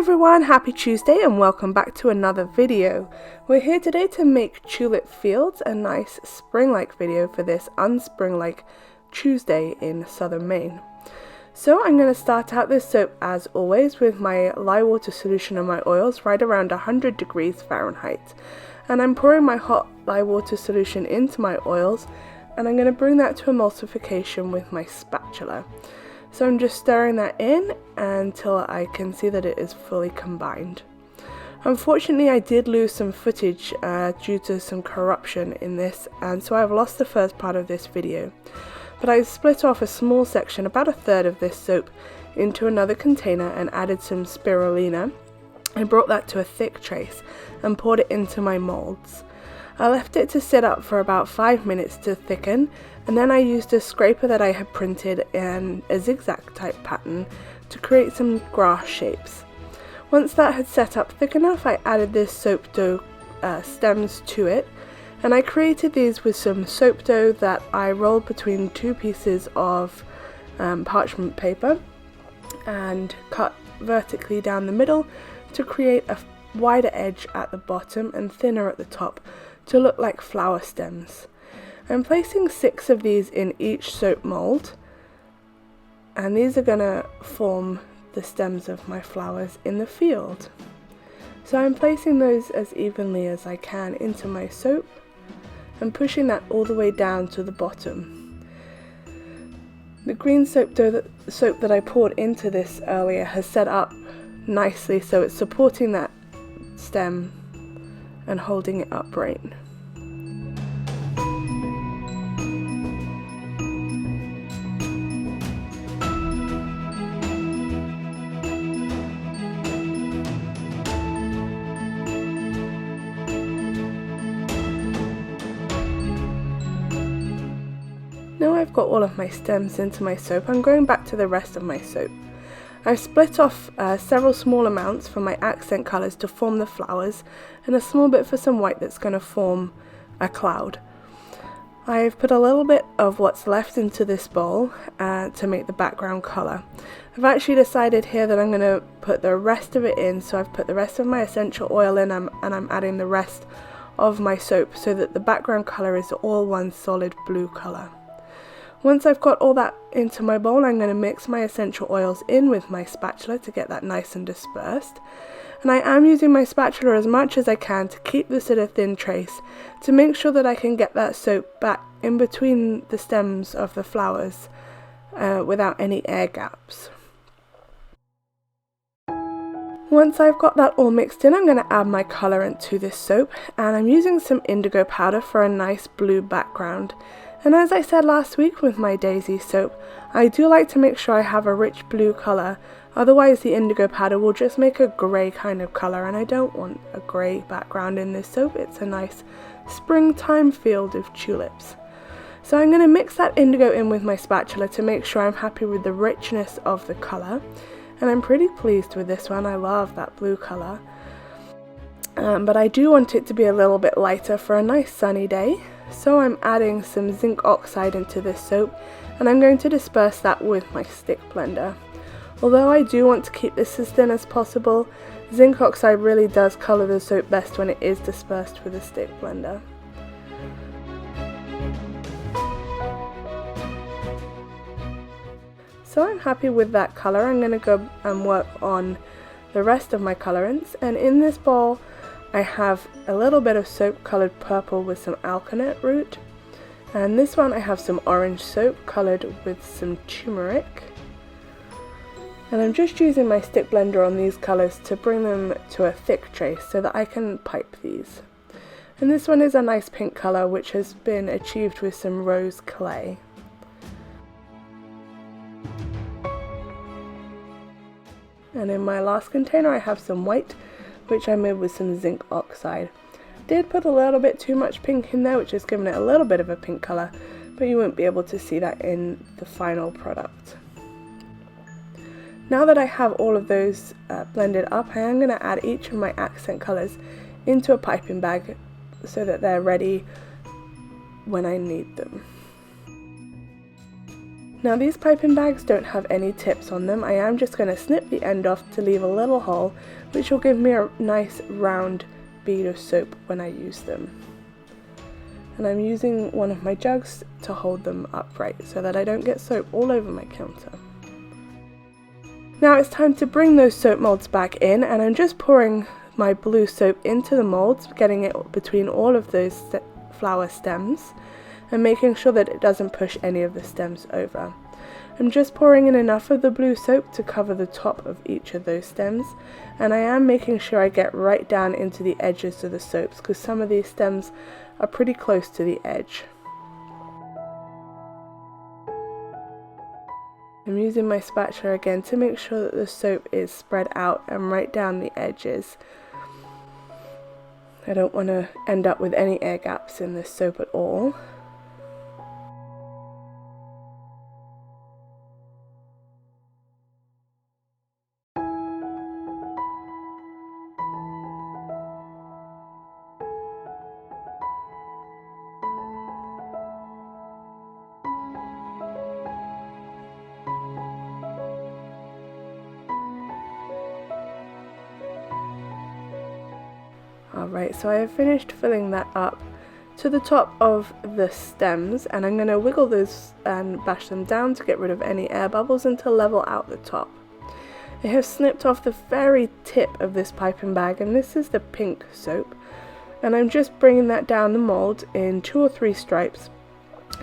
everyone, happy Tuesday and welcome back to another video. We're here today to make Tulip Fields, a nice spring-like video for this unspring-like Tuesday in southern Maine. So I'm going to start out this soap as always with my lye water solution and my oils right around 100 degrees Fahrenheit. And I'm pouring my hot lye water solution into my oils and I'm going to bring that to emulsification with my spatula. So I'm just stirring that in until I can see that it is fully combined. Unfortunately, I did lose some footage due to some corruption in this, and so I've lost the first part of this video. But I split off a small section, about a third of this soap, into another container and added some spirulina. I brought that to a thick trace and poured it into my molds. I left it to sit up for about 5 minutes to thicken, and then I used a scraper that I had printed in a zigzag type pattern to create some grass shapes. Once that had set up thick enough, I added this soap dough stems to it, and I created these with some soap dough that I rolled between two pieces of parchment paper and cut vertically down the middle to create a wider edge at the bottom and thinner at the top to look like flower stems. I'm placing 6 of these in each soap mold, and these are going to form the stems of my flowers in the field. So I'm placing those as evenly as I can into my soap and pushing that all the way down to the bottom. The green soap that I poured into this earlier has set up nicely, so it's supporting that stem and holding it upright. Now I've got all of my stems into my soap, I'm going back to the rest of my soap. I've split off several small amounts for my accent colours to form the flowers, and a small bit for some white that's going to form a cloud. I've put a little bit of what's left into this bowl to make the background colour. I've actually decided here that I'm going to put the rest of it in, so I've put the rest of my essential oil in and I'm adding the rest of my soap so that the background colour is all one solid blue colour. Once I've got all that into my bowl, I'm going to mix my essential oils in with my spatula to get that nice and dispersed. And I am using my spatula as much as I can to keep this at a thin trace to make sure that I can get that soap back in between the stems of the flowers without any air gaps. Once I've got that all mixed in, I'm going to add my colourant to this soap, and I'm using some indigo powder for a nice blue background. And as I said last week with my daisy soap, I do like to make sure I have a rich blue colour, otherwise the indigo powder will just make a grey kind of colour, and I don't want a grey background in this soap. It's a nice springtime field of tulips. So I'm going to mix that indigo in with my spatula to make sure I'm happy with the richness of the colour, and I'm pretty pleased with this one. I love that blue colour, but I do want it to be a little bit lighter for a nice sunny day. So I'm adding some zinc oxide into this soap, and I'm going to disperse that with my stick blender. Although I do want to keep this as thin as possible, zinc oxide really does colour the soap best when it is dispersed with a stick blender. So I'm happy with that colour. I'm going to go and work on the rest of my colourants, and in this bowl I have a little bit of soap coloured purple with some alkanet root, and this one I have some orange soap coloured with some turmeric, and I'm just using my stick blender on these colours to bring them to a thick trace so that I can pipe these. And this one is a nice pink colour which has been achieved with some rose clay. And in my last container I have some white, which I made with some zinc oxide. Did put a little bit too much pink in there, which has given it a little bit of a pink colour, but you won't be able to see that in the final product. Now that I have all of those blended up, I am going to add each of my accent colours into a piping bag so that they're ready when I need them. Now these piping bags don't have any tips on them. I am just going to snip the end off to leave a little hole, which will give me a nice round bead of soap when I use them. And I'm using one of my jugs to hold them upright so that I don't get soap all over my counter. Now it's time to bring those soap molds back in, and I'm just pouring my blue soap into the molds, getting it between all of those flower stems and making sure that it doesn't push any of the stems over. I'm just pouring in enough of the blue soap to cover the top of each of those stems, and I am making sure I get right down into the edges of the soaps because some of these stems are pretty close to the edge. I'm using my spatula again to make sure that the soap is spread out and right down the edges. I don't want to end up with any air gaps in this soap at all. Alright, so I have finished filling that up to the top of the stems, and I'm going to wiggle those and bash them down to get rid of any air bubbles and to level out the top. I have snipped off the very tip of this piping bag, and this is the pink soap, and I'm just bringing that down the mold in 2 or 3 stripes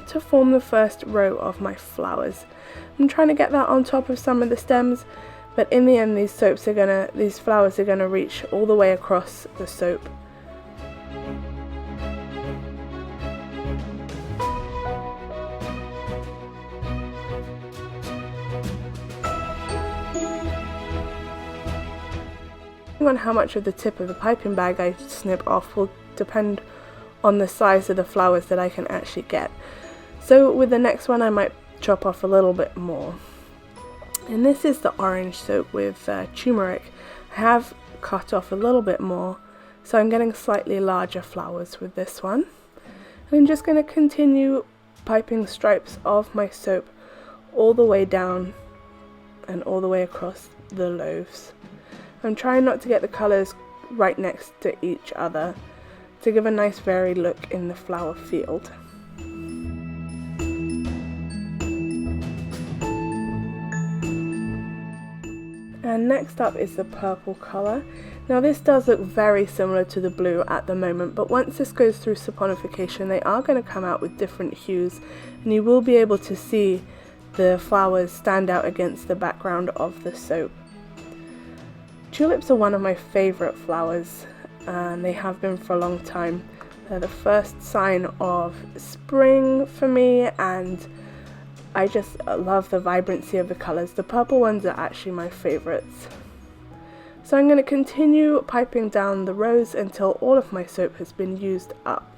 to form the first row of my flowers. I'm trying to get that on top of some of the stems, but in the end these flowers are gonna reach all the way across the soap. On how much of the tip of the piping bag I snip off will depend on the size of the flowers that I can actually get. So with the next one I might chop off a little bit more. And this is the orange soap with turmeric. I have cut off a little bit more, so I'm getting slightly larger flowers with this one. And I'm just going to continue piping stripes of my soap all the way down and all the way across the loaves. I'm trying not to get the colours right next to each other to give a nice varied look in the flower field. And next up is the purple colour. Now this does look very similar to the blue at the moment, but once this goes through saponification they are going to come out with different hues, and you will be able to see the flowers stand out against the background of the soap. Tulips are one of my favourite flowers, and they have been for a long time. They're the first sign of spring for me, and I just love the vibrancy of the colours. The purple ones are actually my favourites. So I'm going to continue piping down the rows until all of my soap has been used up.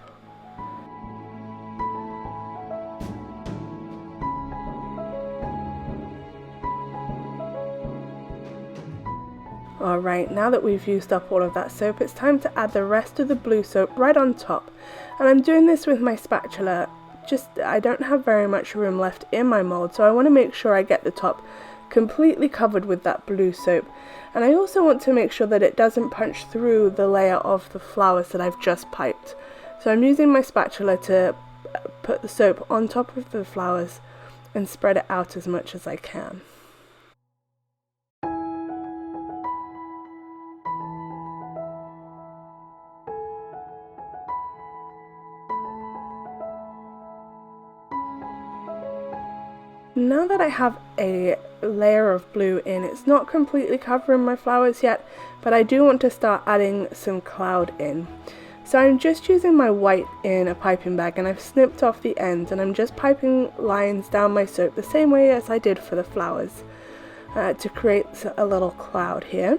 Alright, now that we've used up all of that soap, it's time to add the rest of the blue soap right on top. And I'm doing this with my spatula. I don't have very much room left in my mold, so I want to make sure I get the top completely covered with that blue soap. And I also want to make sure that it doesn't punch through the layer of the flowers that I've just piped. So I'm using my spatula to put the soap on top of the flowers and spread it out as much as I can. Now that I have a layer of blue in, it's not completely covering my flowers yet, but I do want to start adding some cloud in. So I'm just using my white in a piping bag, and I've snipped off the ends, and I'm just piping lines down my soap the same way as I did for the flowers to create a little cloud here.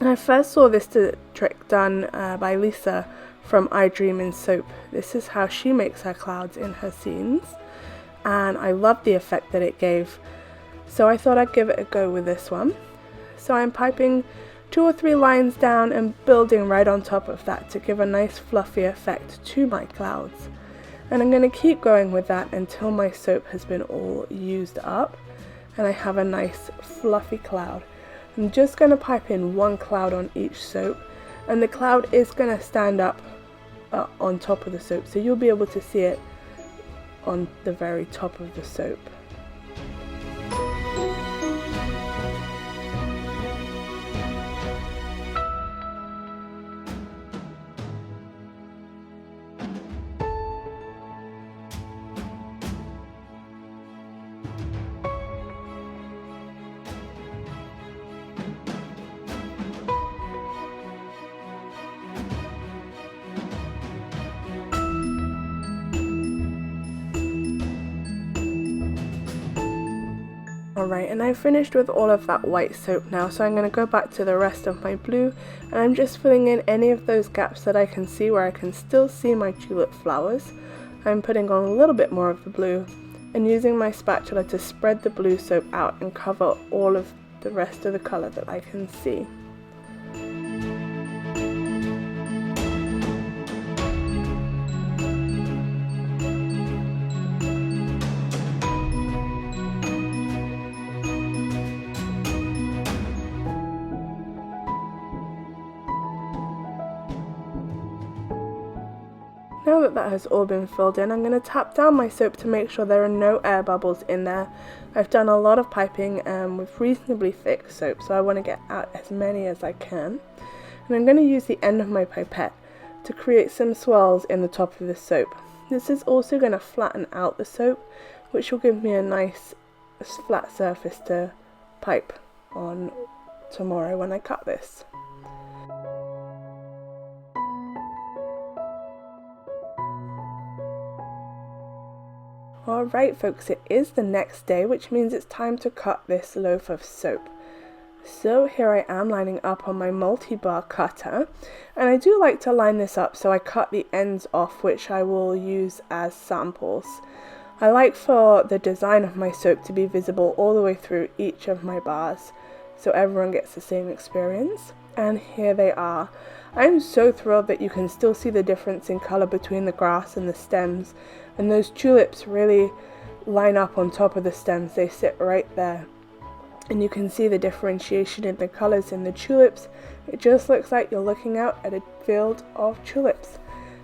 And I first saw this trick done by Lisa from I Dream in Soap. This is how she makes her clouds in her scenes, and I loved the effect that it gave, so I thought I'd give it a go with this one. So I'm piping 2 or 3 lines down and building right on top of that to give a nice fluffy effect to my clouds. And I'm going to keep going with that until my soap has been all used up and I have a nice fluffy cloud. I'm just going to pipe in one cloud on each soap, and the cloud is going to stand up on top of the soap, so you'll be able to see it on the very top of the soap. Alright, and I've finished with all of that white soap now, so I'm going to go back to the rest of my blue, and I'm just filling in any of those gaps that I can see where I can still see my tulip flowers. I'm putting on a little bit more of the blue and using my spatula to spread the blue soap out and cover all of the rest of the colour that I can see. Now that that has all been filled in, I'm going to tap down my soap to make sure there are no air bubbles in there. I've done a lot of piping with reasonably thick soap, so I want to get out as many as I can. And I'm going to use the end of my pipette to create some swirls in the top of the soap. This is also going to flatten out the soap, which will give me a nice flat surface to pipe on tomorrow when I cut this. Alright folks, it is the next day, which means it's time to cut this loaf of soap. So here I am lining up on my multi-bar cutter, and I do like to line this up so I cut the ends off, which I will use as samples. I like for the design of my soap to be visible all the way through each of my bars, so everyone gets the same experience. And here they are. I'm so thrilled that you can still see the difference in colour between the grass and the stems, and those tulips really line up on top of the stems. They sit right there, and you can see the differentiation in the colours in the tulips. It just looks like you're looking out at a field of tulips,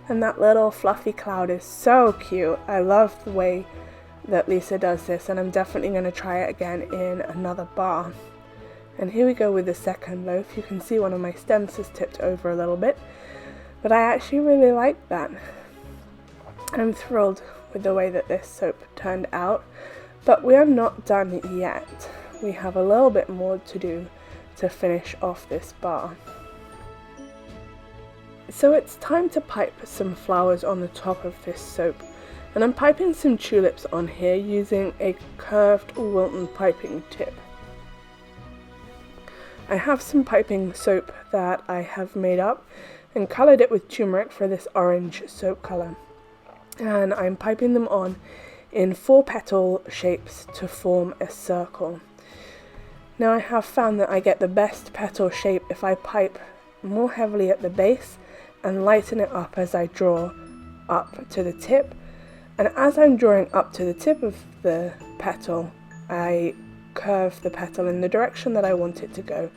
and that little fluffy cloud is so cute. I love the way that Lisa does this, and I'm definitely going to try it again in another bar. And here we go with the second loaf. You can see one of my stems has tipped over a little bit, but I actually really like that. I'm thrilled with the way that this soap turned out, but we are not done yet. We have a little bit more to do to finish off this bar. So it's time to pipe some flowers on the top of this soap, and I'm piping some tulips on here using a curved Wilton piping tip. I have some piping soap that I have made up and coloured it with turmeric for this orange soap colour. And I'm piping them on in 4 petal shapes to form a circle. Now I have found that I get the best petal shape if I pipe more heavily at the base and lighten it up as I draw up to the tip. And as I'm drawing up to the tip of the petal, I curve the petal in the direction that I want it to go.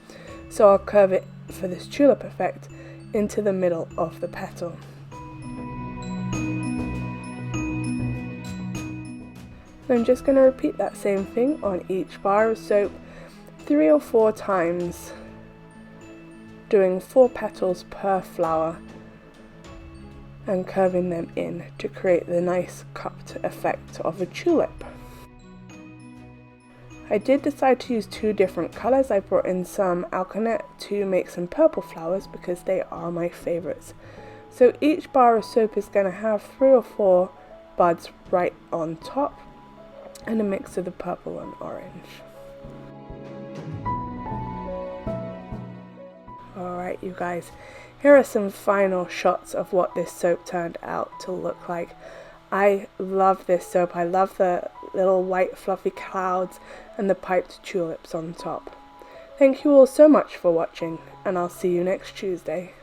So I'll curve it for this tulip effect into the middle of the petal. I'm just going to repeat that same thing on each bar of soap 3 or 4 times, doing 4 petals per flower and curving them in to create the nice cupped effect of a tulip. I did decide to use 2 different colours. I brought in some alkanet to make some purple flowers because they are my favourites. So each bar of soap is going to have 3 or 4 buds right on top and a mix of the purple and orange. Alright you guys, here are some final shots of what this soap turned out to look like. I love this soap. I love the little white fluffy clouds and the piped tulips on top. Thank you all so much for watching, and I'll see you next Tuesday.